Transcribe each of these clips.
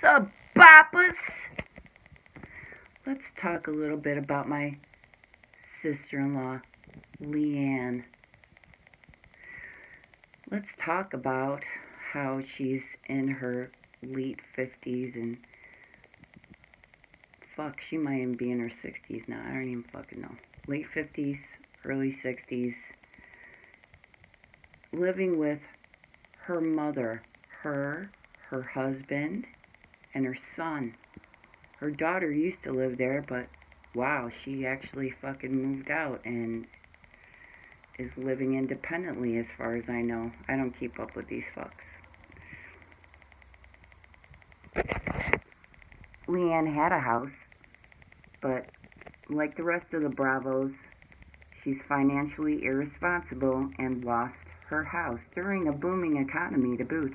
Sup, Papas? Let's talk a little bit about my sister-in-law, Leeann. Let's talk about how she's in her late 50s and fuck, she might even be in her 60s now. I don't even fucking know. Late 50s, early 60s, living with her mother, her husband, and her son. Her daughter used to live there, but wow, she actually fucking moved out and is living independently as far as I know. I don't keep up with these fucks. Leeann had a house, but like the rest of the Bravos, she's financially irresponsible and lost her house during a booming economy to boot.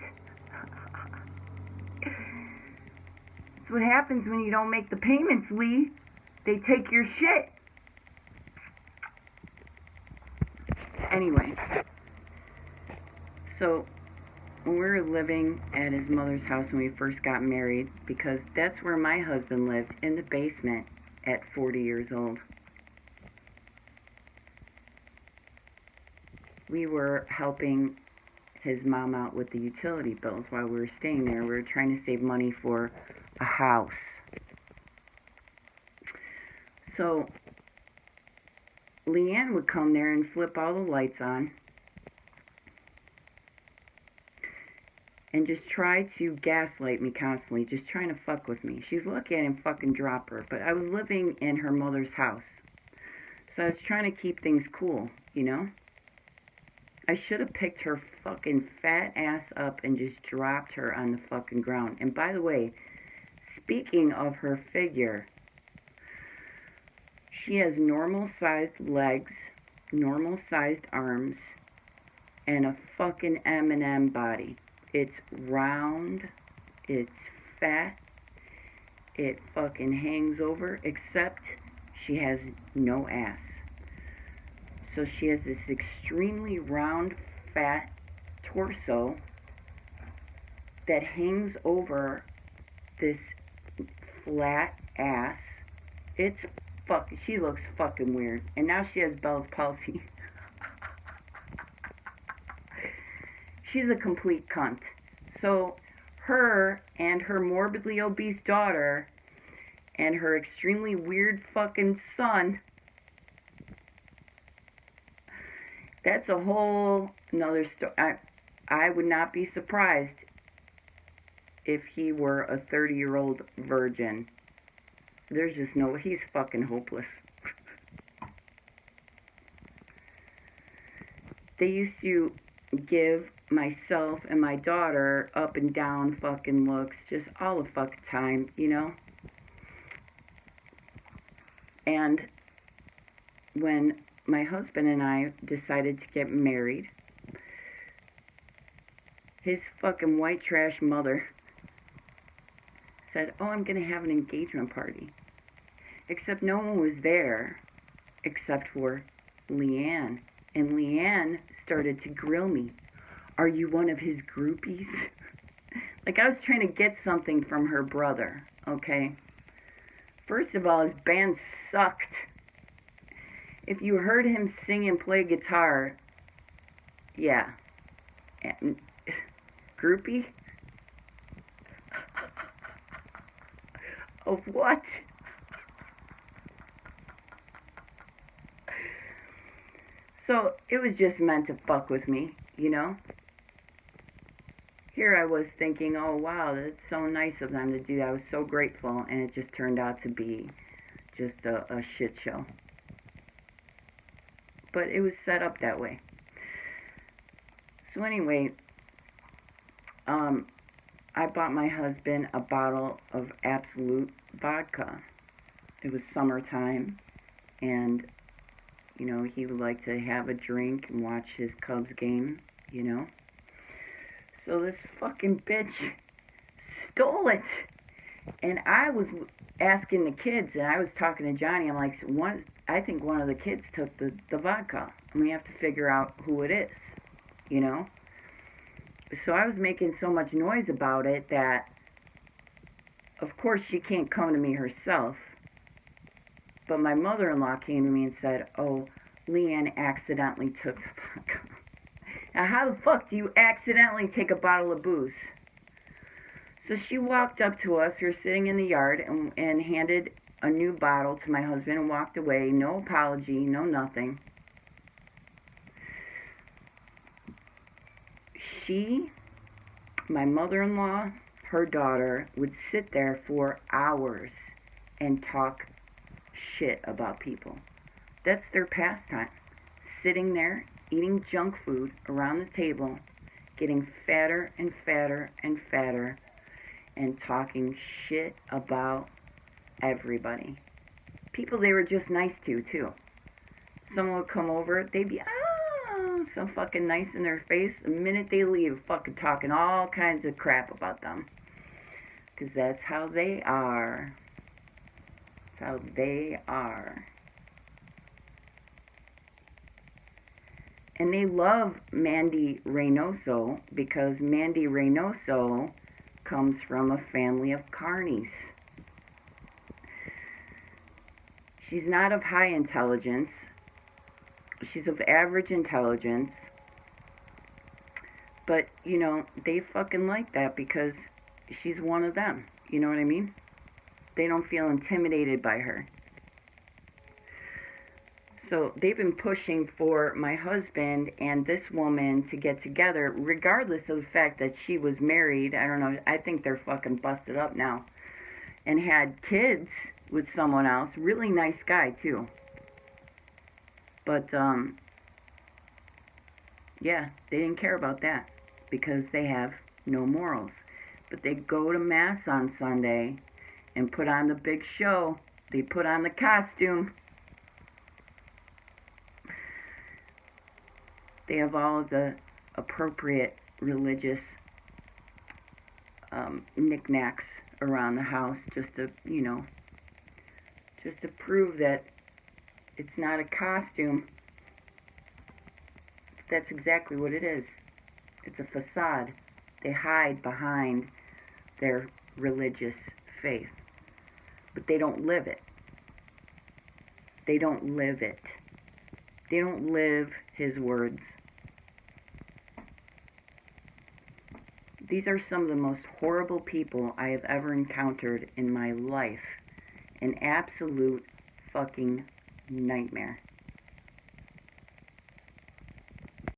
That's what happens when you don't make the payments, Lee. They take your shit. Anyway, so when we were living at his mother's house when we first got married, because that's where my husband lived, in the basement at 40 years old. We were helping his mom out with the utility bills while we were staying there. We were trying to save money for a house. So Leeann would come there and flip all the lights on and just try to gaslight me constantly, just trying to fuck with me. She's lucky I didn't fucking drop her, but I was living in her mother's house. So I was trying to keep things cool, you know? I should have picked her fucking fat ass up and just dropped her on the fucking ground. And by the way, speaking of her figure, she has normal-sized legs, normal-sized arms, and a fucking M&M body. It's round, it's fat, it fucking hangs over, except she has no ass. So she has this extremely round, fat torso that hangs over this flat ass. She looks fucking weird. And now she has Bell's palsy. She's a complete cunt. So her and her morbidly obese daughter and her extremely weird fucking son, that's a whole another story. I would not be surprised if he were a 30-year-old virgin. There's just no, he's fucking hopeless. They used to give myself and my daughter up and down fucking looks just all the fucking time, you know? And when my husband and I decided to get married, his fucking white trash mother said, "Oh, I'm going to have an engagement party." Except no one was there except for Leeann. And Leeann started to grill me. "Are you one of his groupies?" Like I was trying to get something from her brother, okay? First of all, his band sucked. If you heard him sing and play guitar, yeah. And, groupie? Of what? So it was just meant to fuck with me, you know? Here I was thinking, oh wow, that's so nice of them to do that. I was so grateful, and it just turned out to be just a shit show. But it was set up that way. So anyway, I bought my husband a bottle of Absolute vodka. It was summertime, and you know, he would like to have a drink and watch his Cubs game, you know. So this fucking bitch stole it. And I was asking the kids, and I was talking to Johnny, I'm like, I think one of the kids took the vodka, and we have to figure out who it is, you know. So I was making so much noise about it that Of course, she can't come to me herself, but my mother-in-law came to me and said, oh, Leann accidentally took the vodka. Now, how the fuck do you accidentally take a bottle of booze? So she walked up to us. We were sitting in the yard and handed a new bottle to my husband and walked away. No apology, no nothing. She, my mother-in-law, her daughter, would sit there for hours and talk shit about people. That's their pastime. Sitting there, eating junk food around the table, getting fatter and fatter and fatter, and talking shit about everybody. People they were just nice to, too. Someone would come over, they'd be, so fucking nice in their face. The minute they leave, fucking talking all kinds of crap about them. Because that's how they are. That's how they are. And they love Mandy Reynoso because Mandy Reynoso comes from a family of carnies. She's not of high intelligence. She's of average intelligence. But, you know, they fucking like that because she's one of them. You know what I mean? They don't feel intimidated by her. So they've been pushing for my husband and this woman to get together, regardless of the fact that she was married. I don't know. I think they're fucking busted up now. And had kids with someone else. Really nice guy, too. But, yeah, they didn't care about that because they have no morals. But they go to Mass on Sunday and put on the big show. They put on the costume. They have all of the appropriate religious knickknacks around the house just to, you know, just to prove that it's not a costume. That's exactly what it is. It's a facade. They hide behind their religious faith. But they don't live it. They don't live it. They don't live his words. These are some of the most horrible people I have ever encountered in my life. An absolute fucking nightmare.